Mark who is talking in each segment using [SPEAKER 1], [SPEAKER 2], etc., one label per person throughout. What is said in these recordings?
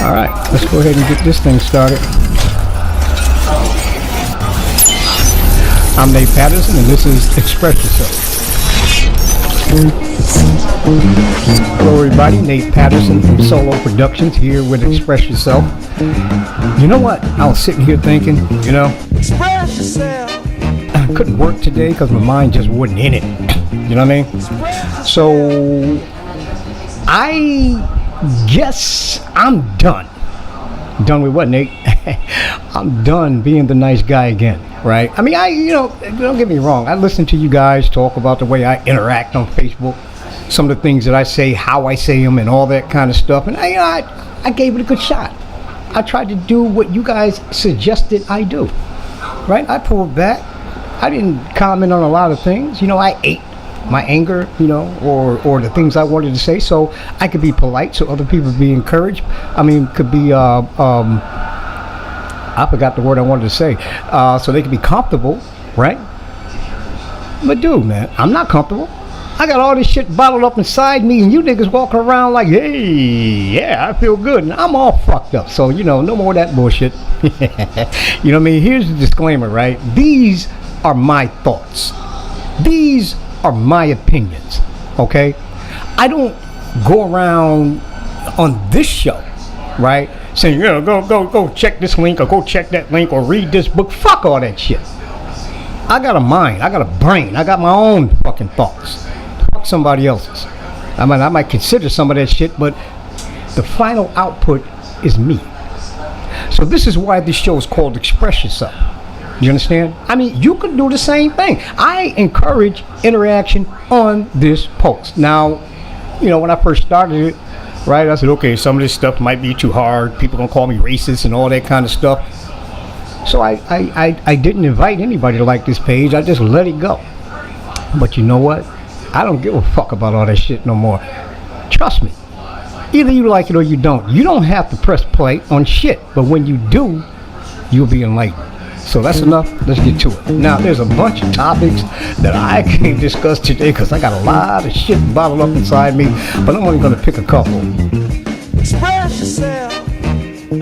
[SPEAKER 1] All right, let's go ahead and get this thing started. I'm Nate Patterson, and this is Express Yourself. Hello, everybody. Nate Patterson from Solo Productions here with Express Yourself. You know what? I was sitting here thinking,
[SPEAKER 2] Express yourself.
[SPEAKER 1] I couldn't work today because my mind just wasn't in it. You know what I mean? So I guess I'm done. Done with what, Nate? I'm done being the nice guy again, right? I mean, don't get me wrong. I listen to you guys talk about the way I interact on Facebook, some of the things that I say, how I say them, and all that kind of stuff. And I gave it a good shot. I tried to do what you guys suggested I do, right? I pulled back. I didn't comment on a lot of things. I ate my anger, or the things I wanted to say, so I could be polite, so other people be encouraged. Could be, I forgot the word I wanted to say, so they could be comfortable, right? But dude, man, I'm not comfortable. I got all this shit bottled up inside me, and you niggas walking around like, hey, yeah, I feel good, and I'm all fucked up. So, no more of that bullshit. You know what I mean? Here's the disclaimer, right? These are my thoughts. These are my opinions, okay? I don't go around on this show, right, saying, go check this link, or go check that link, or read this book. Fuck all that shit. I got a mind, I got a brain, I got my own fucking thoughts. Fuck somebody else's. I might consider some of that shit, but the final output is me. So this is why this show is called Express Yourself. You understand? You could do the same thing. I encourage interaction on this post. Now, when I first started it, right, I said, okay, some of this stuff might be too hard. People gonna call me racist and all that kind of stuff. So I didn't invite anybody to like this page. I just let it go. But you know what? I don't give a fuck about all that shit no more. Trust me. Either you like it or you don't. You don't have to press play on shit. But when you do, you'll be enlightened. So that's enough. Let's get to it. Now, there's a bunch of topics that I can't discuss today because I got a lot of shit bottled up inside me, but I'm only going to pick a couple.
[SPEAKER 2] Express yourself.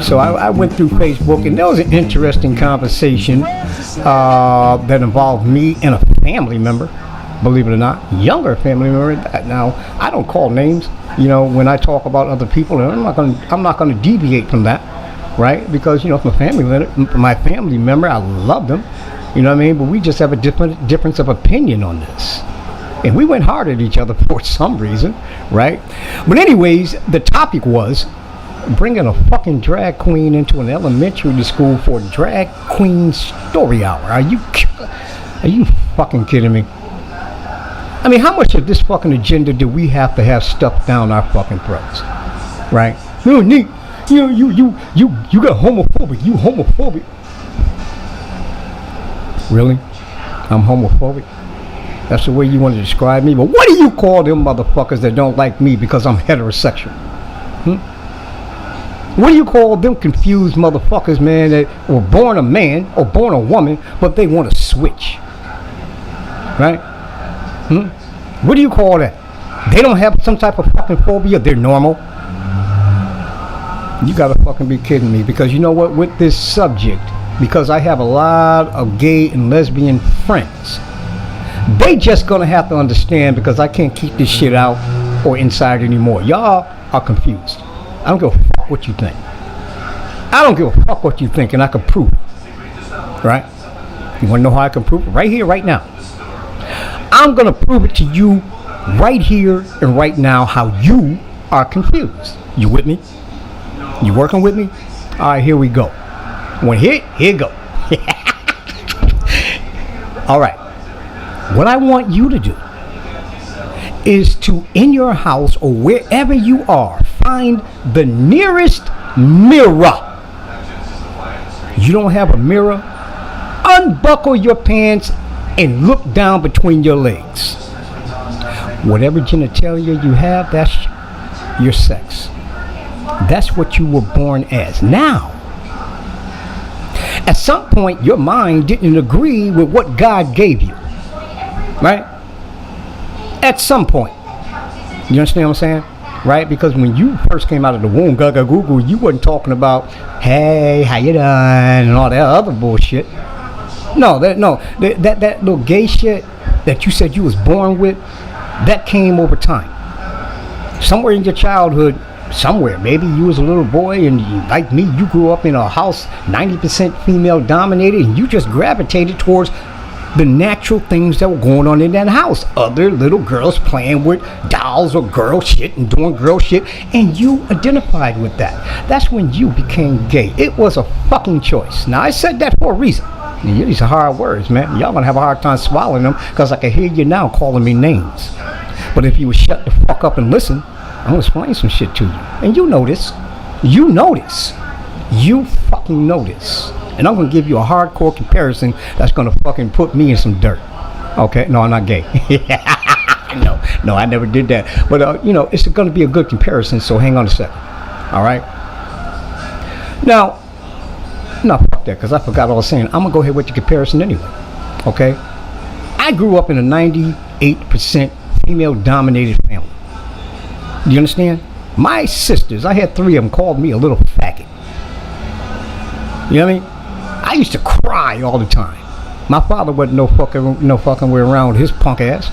[SPEAKER 1] So I went through Facebook, and there was an interesting conversation that involved me and a family member, believe it or not, younger family member. Now, I don't call names, when I talk about other people, and I'm not going to deviate from that. Right, because it's my family member. I love them, But we just have a difference of opinion on this, and we went hard at each other for some reason, right? But anyways, the topic was bringing a fucking drag queen into an elementary school for a drag queen story hour. Are you fucking kidding me? How much of this fucking agenda do we have to have stuffed down our fucking throats, right? No, Nick. You got homophobic. You homophobic. Really? I'm homophobic? That's the way you want to describe me? But what do you call them motherfuckers that don't like me because I'm heterosexual? What do you call them confused motherfuckers, man, that were born a man or born a woman, but they want to switch? Right? What do you call that? They don't have some type of fucking phobia. They're normal. You gotta fucking be kidding me, because you know what, with this subject, because I have a lot of gay and lesbian friends, they just gonna have to understand, because I can't keep this shit out or inside anymore. Y'all are confused. I don't give a fuck what you think. I don't give a fuck what you think, and I can prove it. Right? You wanna know how I can prove it? Right here, right now. I'm gonna prove it to you right here and right now how you are confused. You with me? You working with me? All right, here we go. One hit, here go. All right. What I want you to do is to, in your house or wherever you are, find the nearest mirror. You don't have a mirror? Unbuckle your pants and look down between your legs. Whatever genitalia you have, that's your sex. That's what you were born as. Now, at some point, your mind didn't agree with what God gave you. Right? At some point. You understand what I'm saying? right? Because when you first came out of the womb, gaga goo goo, you wasn't talking about, hey, how you doing, and all that other bullshit. That little gay shit that you said you was born with, that came over time. Somewhere in your childhood, somewhere, maybe you was a little boy and like me, you grew up in a house 90% female dominated, and you just gravitated towards the natural things that were going on in that house. Other little girls playing with dolls or girl shit and doing girl shit, and you identified with that. That's when you became gay. It was a fucking choice. Now, I said that for a reason. And these are hard words, man. Y'all gonna have a hard time swallowing them, because I can hear you now calling me names. But if you would shut the fuck up and listen, I'm gonna explain some shit to you. And you know this. You know this. You fucking know this. And I'm gonna give you a hardcore comparison that's gonna fucking put me in some dirt. Okay? No, I'm not gay. No, I never did that. But it's gonna be a good comparison, so hang on a second. Alright? Now, no, fuck that, because I forgot what I was saying. I'm gonna go ahead with the comparison anyway. Okay? I grew up in a 98% female dominated family. Do you understand? My sisters, I had 3 of them, called me a little faggot. You know what I mean? I used to cry all the time. My father wasn't no fucking way around with his punk ass,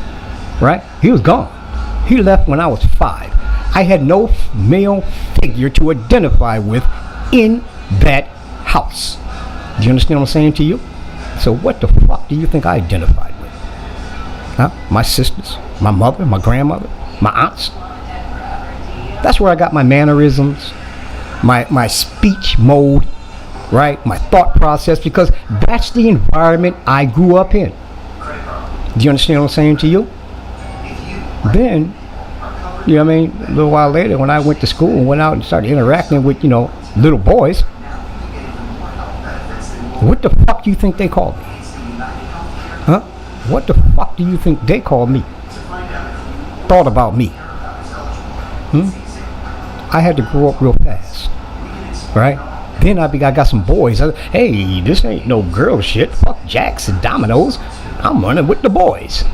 [SPEAKER 1] right? He was gone. He left when I was 5. I had no male figure to identify with in that house. Do you understand what I'm saying to you? So what the fuck do you think I identified with? Huh? My sisters, my mother, my grandmother, my aunts. That's where I got my mannerisms, my speech mode, right? My thought process, because that's the environment I grew up in. Do you understand what I'm saying to you? Then, you know what I mean, a little while later when I went to school and went out and started interacting with, little boys, what the fuck do you think they called me? Huh? What the fuck do you think they called me? Thought about me? I had to grow up real fast, right? Then I got some boys. Hey, this ain't no girl shit. Fuck jacks and dominoes. I'm running with the boys.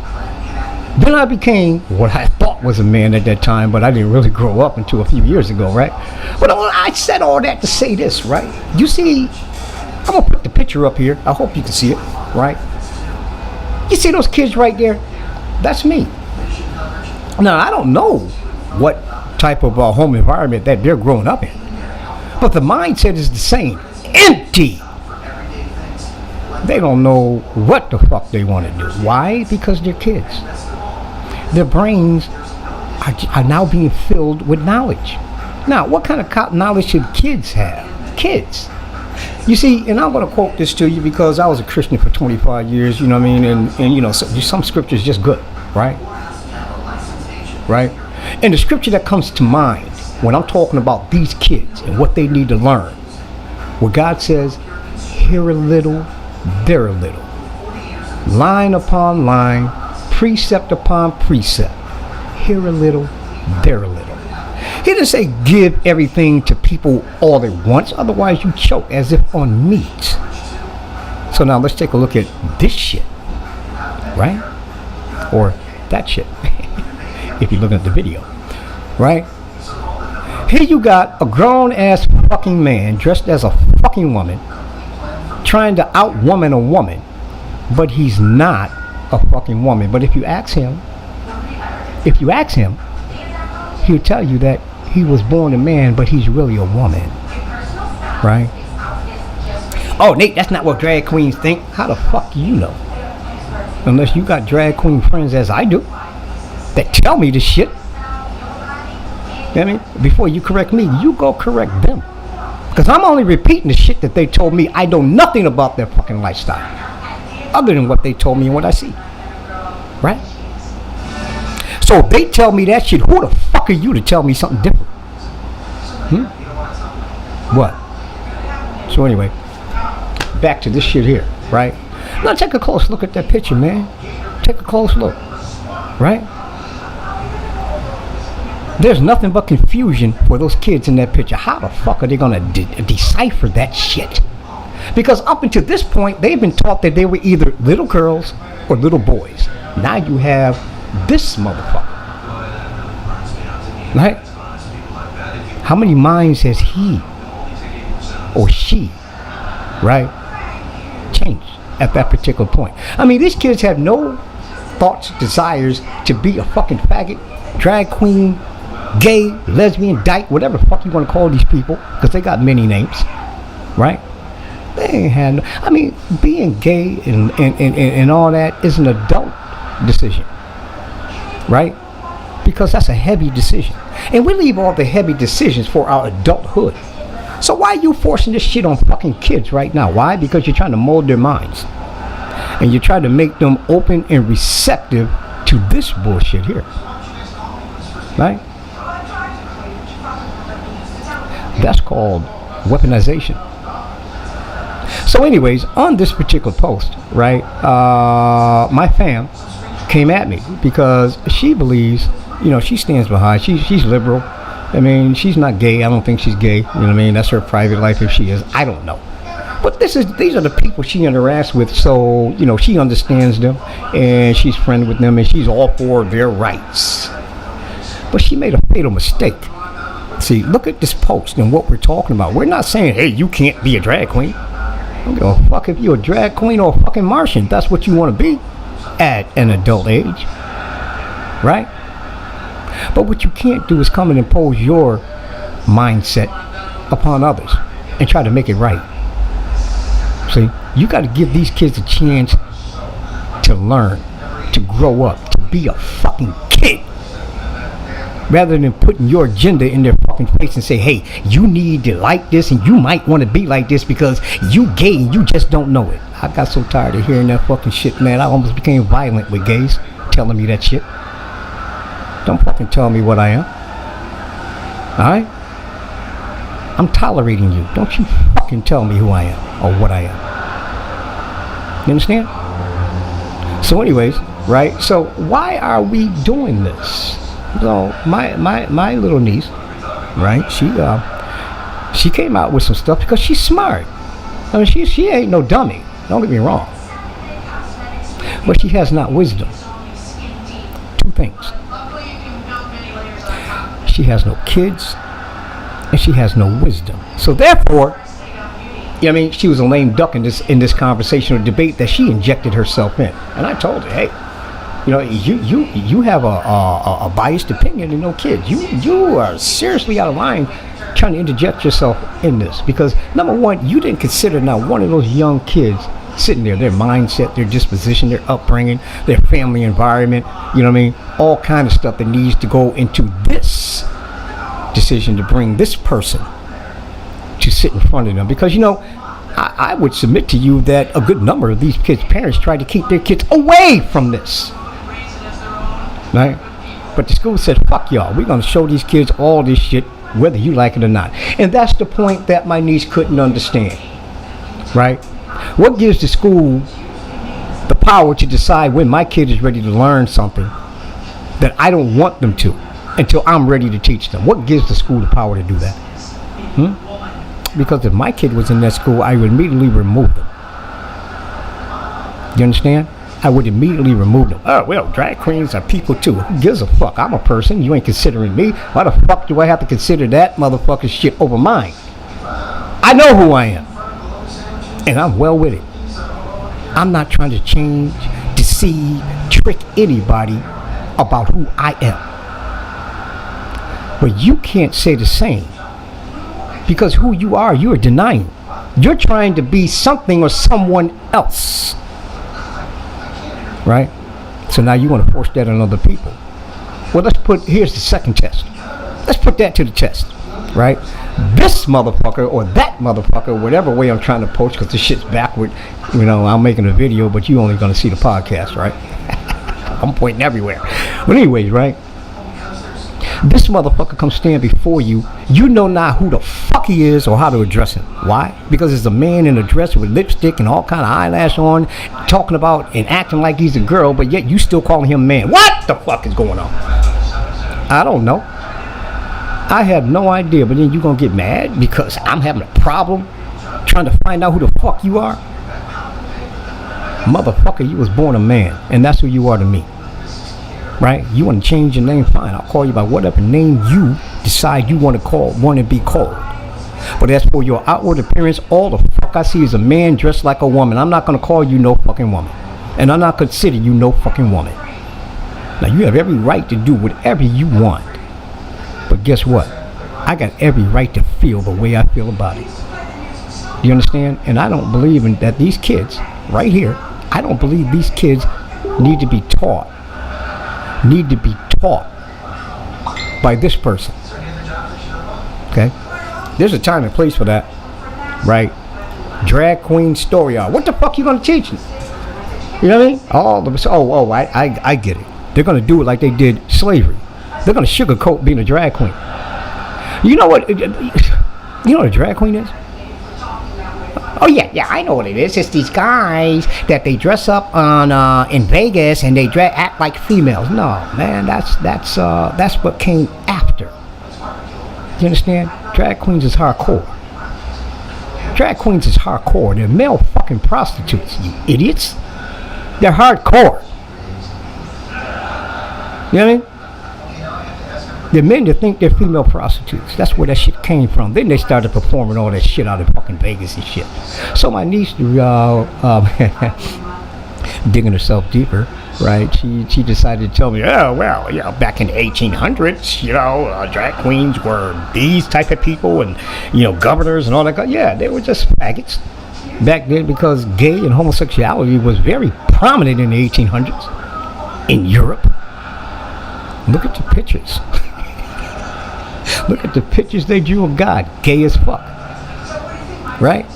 [SPEAKER 1] Then I became what I thought was a man at that time, but I didn't really grow up until a few years ago, right? But I said all that to say this, right? You see, I'm gonna put the picture up here. I hope you can see it, right? You see those kids right there? That's me. Now, I don't know what type of home environment that they're growing up in, but the mindset is the same. Empty. They don't know what the fuck they want to do. Why? Because they're kids. Their brains are now being filled with knowledge. Now, what kind of knowledge should kids have? Kids. You see, and I'm going to quote this to you because I was a Christian for 25 years, you know what I mean? And some scripture is just good, right? Right? And the scripture that comes to mind when I'm talking about these kids and what they need to learn, where God says, here a little, there a little. Line upon line, precept upon precept. Here a little, there a little. He didn't say give everything to people all at once, otherwise you choke as if on meat. So now let's take a look at this shit, right? Or that shit, if you're looking at the video, right? Here you got a grown-ass fucking man dressed as a fucking woman trying to out-woman a woman, but he's not a fucking woman. But if you ask him, he'll tell you that he was born a man, but he's really a woman, right? Oh, Nate, that's not what drag queens think. How the fuck do you know? Unless you got drag queen friends, as I do, that tell me this shit. You know what I mean? Before you correct me, you go correct them. Because I'm only repeating the shit that they told me. I know nothing about their fucking lifestyle, other than what they told me and what I see, right? So if they tell me that shit, who the fuck are you to tell me something different? What? So anyway, back to this shit here, right? Now take a close look at that picture, man. Take a close look, right? There's nothing but confusion for those kids in that picture. How the fuck are they gonna decipher that shit? Because up until this point, they've been taught that they were either little girls or little boys. Now you have this motherfucker, right? How many minds has he or she, right, changed at that particular point? I mean, these kids have no thoughts, desires to be a fucking faggot, drag queen, gay, lesbian, dyke, whatever the fuck you want to call these people, because they got many names, right? They ain't had no, I mean, being gay and all that is an adult decision, right? Because that's a heavy decision. And we leave all the heavy decisions for our adulthood. So why are you forcing this shit on fucking kids right now? Why? Because you're trying to mold their minds. And you're trying to make them open and receptive to this bullshit here. Right? That's called weaponization. So anyways, on this particular post, right, my fam came at me because she believes, you know, she stands behind, she's liberal. I mean, she's not gay. I don't think she's gay. You know what I mean? That's her private life if she is. I don't know. But these are the people she interacts with, so, you know, she understands them and she's friendly with them and she's all for their rights. But she made a fatal mistake. See, look at this post and what we're talking about. We're not saying, hey, you can't be a drag queen. I don't give a fuck if you're a drag queen or a fucking Martian. That's what you want to be at an adult age. Right? But what you can't do is come and impose your mindset upon others and try to make it right. See, you got to give these kids a chance to learn, to grow up, to be a fucking kid. Rather than putting your agenda in their fucking face and say, hey, you need to like this and you might want to be like this because you gay and you just don't know it. I got so tired of hearing that fucking shit, man. I almost became violent with gays telling me that shit. Don't fucking tell me what I am. Alright? I'm tolerating you. Don't you fucking tell me who I am or what I am. You understand? So anyways, right? So why are we doing this? So my little niece, right? She came out with some stuff because she's smart. I mean, she ain't no dummy. Don't get me wrong. But she has not wisdom. Two things. She has no kids, and she has no wisdom. So therefore, I mean, she was a lame duck in this conversational debate that she injected herself in. And I told her, hey, you know, you have a biased opinion and no kids. You are seriously out of line trying to interject yourself in this. Because number one, you didn't consider now one of those young kids sitting there, their mindset, their disposition, their upbringing, their family environment, you know what I mean? All kind of stuff that needs to go into this decision to bring this person to sit in front of them. Because, you know, I would submit to you that a good number of these kids' parents try to keep their kids away from this. Right? But the school said, fuck y'all, we're going to show these kids all this shit, whether you like it or not. And that's the point that my niece couldn't understand. Right? What gives the school the power to decide when my kid is ready to learn something that I don't want them to until I'm ready to teach them? What gives the school the power to do that? Because if my kid was in that school, I would immediately remove them. You understand? I would immediately remove them. Oh, well, drag queens are people too. Who gives a fuck? I'm a person. You ain't considering me. Why the fuck do I have to consider that motherfucking shit over mine? I know who I am. And I'm well with it. I'm not trying to change, deceive, trick anybody about who I am. But you can't say the same. Because who you are, you're denying. You're trying to be something or someone else. Right? So now you want to force that on other people. Well, here's the second test. Let's put that to the test. Right? This motherfucker or that motherfucker, whatever way I'm trying to post, because this shit's backward. You know, I'm making a video, but you only going to see the podcast, right? I'm pointing everywhere. But anyways, right? This motherfucker comes stand before you. You know not who the fuck he is or how to address him. Why? Because it's a man in a dress with lipstick and all kind of eyelash on, talking about and acting like he's a girl, but yet you still calling him man. What the fuck is going on? I don't know. I have no idea, but then you gonna get mad because I'm having a problem trying to find out who the fuck you are? Motherfucker, you was born a man, and that's who you are to me. right? You want to change your name, fine. I'll call you by whatever name you decide you want to be called. But as for your outward appearance, all the fuck I see is a man dressed like a woman. I'm not going to call you no fucking woman. And I'm not consider you no fucking woman. Now, you have every right to do whatever you want. But guess what? I got every right to feel the way I feel about it. You understand? And I don't believe in that these kids, right here, I don't believe these kids need to be taught by this person. Okay? There's a time and place for that, right? Drag queen story hour. What the fuck you gonna teach me? You know what I mean? I get it. They're gonna do it like they did slavery. They're gonna sugarcoat being a drag queen. You know what? You know what a drag queen is? Oh yeah, I know what it is. It's these guys that they dress up on in Vegas and they act like females. No, man, that's what came after. You understand? Drag queens is hardcore. Drag queens is hardcore. They're male fucking prostitutes, you idiots. They're hardcore. You know what I mean? They're men that think they're female prostitutes. That's where that shit came from. Then they started performing all that shit out in fucking Vegas and shit. So my niece, digging herself deeper, right? She decided to tell me, back in the 1800s, drag queens were these type of people, and governors and all that. Yeah, they were just faggots back then because gay and homosexuality was very prominent in the 1800s in Europe. Look at the pictures. Look at the pictures they drew of God, gay as fuck, right?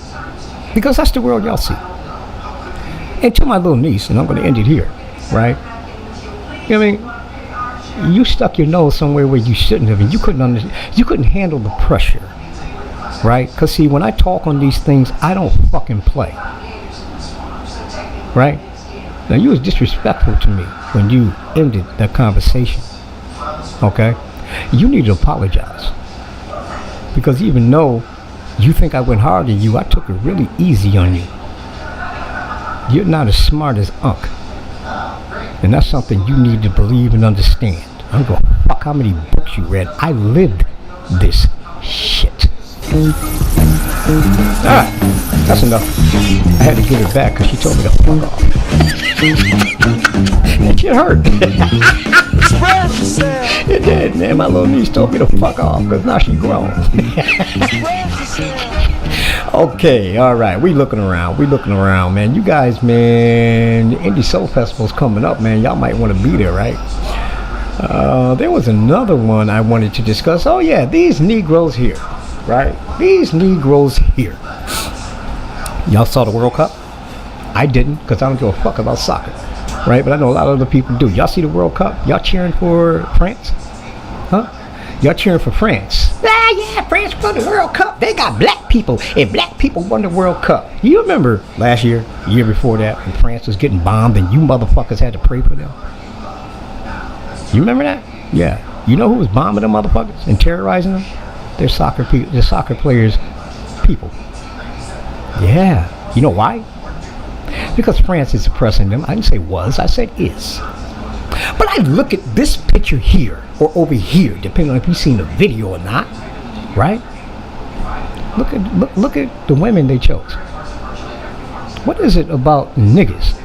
[SPEAKER 1] Because that's the world y'all see. And to my little niece, and I'm going to end it here, right? You know what I mean? You stuck your nose somewhere where you shouldn't have, and you couldn't handle the pressure, right? Because see, when I talk on these things, I don't fucking play, right? Now, you was disrespectful to me when you ended that conversation, okay? You need to apologize. Because even though you think I went hard on you, I took it really easy on you. You're not as smart as Unc. And that's something you need to believe and understand. I don't give a fuck how many books you read. I lived this shit. Alright, that's enough. I had to give it back because she told me to fuck off. That shit hurt. It did, man. My little niece told me to fuck off because now she grown. Okay, alright. We looking around, man. You guys, man, the Indie Soul Festival's coming up, man. Y'all might want to be there, right? There was another one I wanted to discuss. Oh yeah, these Negroes here, right? These Negroes here. Y'all saw the World Cup? I didn't, because I don't give a fuck about soccer, right? But I know a lot of other people do. Y'all see the World Cup? Y'all cheering for France? Huh? Y'all cheering for France? Yeah, France won the World Cup. They got black people, and black people won the World Cup. You remember last year, the year before that, when France was getting bombed and you motherfuckers had to pray for them? You remember that? Yeah. You know who was bombing them motherfuckers and terrorizing them? They're soccer people. They're soccer players' people. Yeah. You know why? Because France is oppressing them. I didn't say was, I said is. But I look at this picture here, or over here, depending on if you've seen the video or not, right? Look at the women they chose. What is it about niggas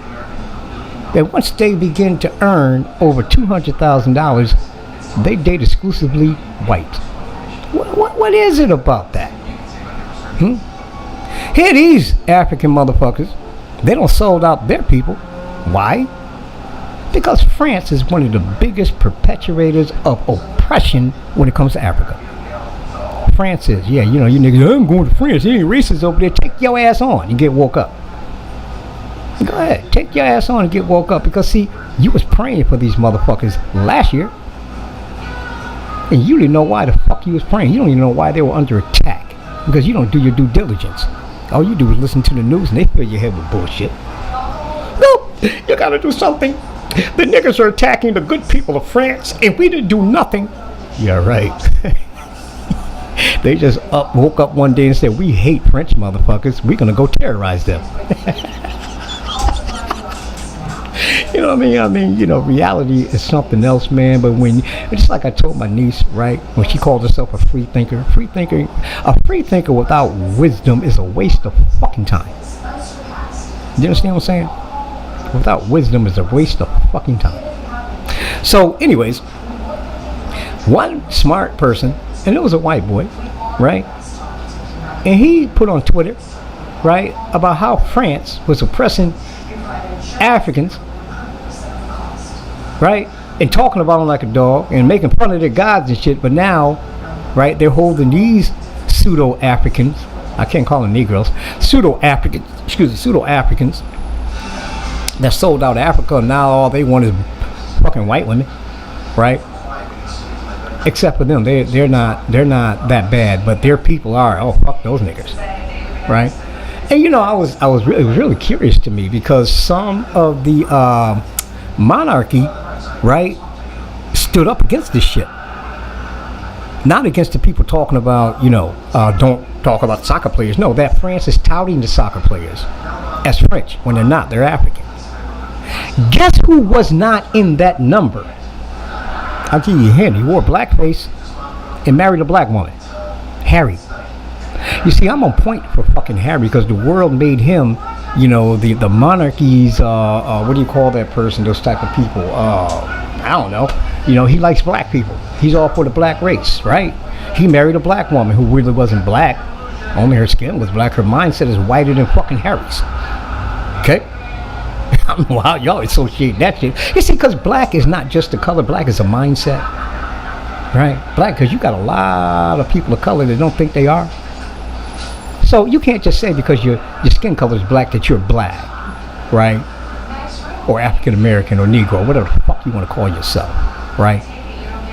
[SPEAKER 1] that once they begin to earn over $200,000, they date exclusively white? What is it about that? Here these African motherfuckers, they don't sold out their people. Why? Because France is one of the biggest perpetuators of oppression when it comes to Africa. France is, yeah, you niggas, I'm going to France, there ain't racists over there. Take your ass on and get woke up. Go ahead, take your ass on and get woke up. Because see, you was praying for these motherfuckers last year, and you didn't know why the fuck you was praying. You don't even know why they were under attack, because you don't do your due diligence. All you do is listen to the news and they fill your head with bullshit. No, you gotta do something. The niggas are attacking the good people of France and we didn't do nothing. Yeah, right. They just woke up one day and said, we hate French motherfuckers. We're gonna go terrorize them. You know what I mean? I mean, you know, reality is something else, man. But when, just like I told my niece, right, when she calls herself a free thinker, a free thinker without wisdom is a waste of fucking time. You understand what I'm saying? Without wisdom is a waste of fucking time. So, anyways, one smart person, and it was a white boy, right? And he put on Twitter, right, about how France was oppressing Africans, right, and talking about them like a dog and making fun of their gods and shit. But now, right, they're holding these pseudo-Africans, I can't call them Negroes, pseudo-Africans that sold out Africa, and now all they want is fucking white women, right? Except for them, they're not that bad, but their people are. Oh, fuck those niggas, right? And you know, it was really curious to me because some of the monarchy, right, stood up against this shit. Not against the people talking about, you know, don't talk about soccer players. No, that France is touting the soccer players as French when they're not. They're African. Guess who was not in that number? I'll give you a hint. He wore blackface and married a black woman. Harry. You see, I'm on point for fucking Harry because the world made him, you know, the monarchy's, what do you call that person, those type of people? I don't know. You know, he likes black people. He's all for the black race, right? He married a black woman who really wasn't black. Only her skin was black. Her mindset is whiter than fucking Harry's. Okay? I don't know how y'all associate that shit. You see, because black is not just the color. Black is a mindset. Right? Black, because you got a lot of people of color that don't think they are. So you can't just say because your skin color is black that you're black. Right? Or African American or Negro, whatever the fuck you want to call yourself. Right?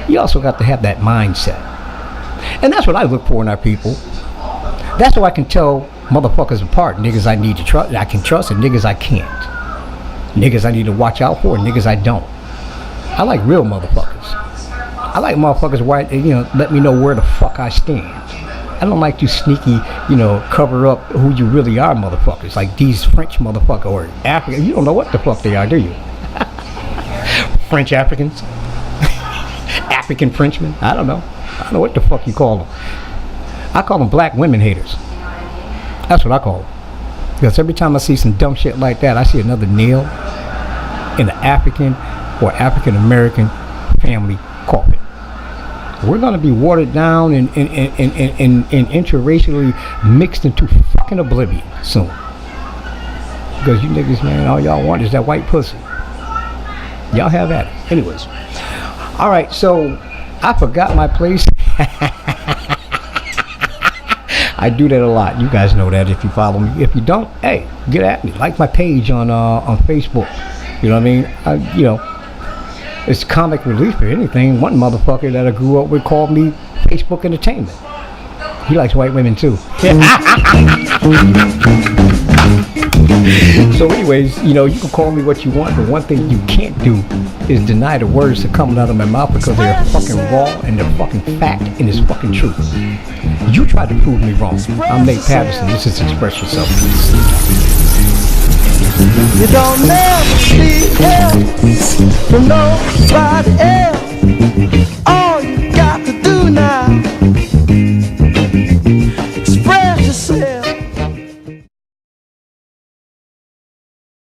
[SPEAKER 1] You also got to have that mindset. And that's what I look for in our people. That's how I can tell motherfuckers apart. Niggas I need to trust, I can trust, and niggas I can't. Niggas I need to watch out for, and niggas I don't. I like real motherfuckers. I like motherfuckers where, you know, let me know where the fuck I stand. I don't like you sneaky, you know, cover up who you really are motherfuckers. Like these French motherfuckers or African. You don't know what the fuck they are, do you? French Africans? African Frenchmen? I don't know. I don't know what the fuck you call them. I call them black women haters. That's what I call them. Because every time I see some dumb shit like that, I see another nail in the African or African American family coffin. We're going to be watered down and interracially mixed into fucking oblivion soon. Because you niggas, man, all y'all want is that white pussy. Y'all have at it. Anyways. Alright, so I forgot my place. I do that a lot. You guys know that if you follow me. If you don't, hey, get at me. Like my page on Facebook. You know what I mean? You know, it's comic relief or anything. One motherfucker that I grew up with called me Facebook Entertainment. He likes white women too. So anyways, you know, you can call me what you want, but one thing you can't do is deny the words that come out of my mouth because they're fucking raw and they're fucking fact and it's fucking true. You tried to prove me wrong. I'm Nate Patterson. This is Express Yourself.
[SPEAKER 2] You don't never see help from nobody else.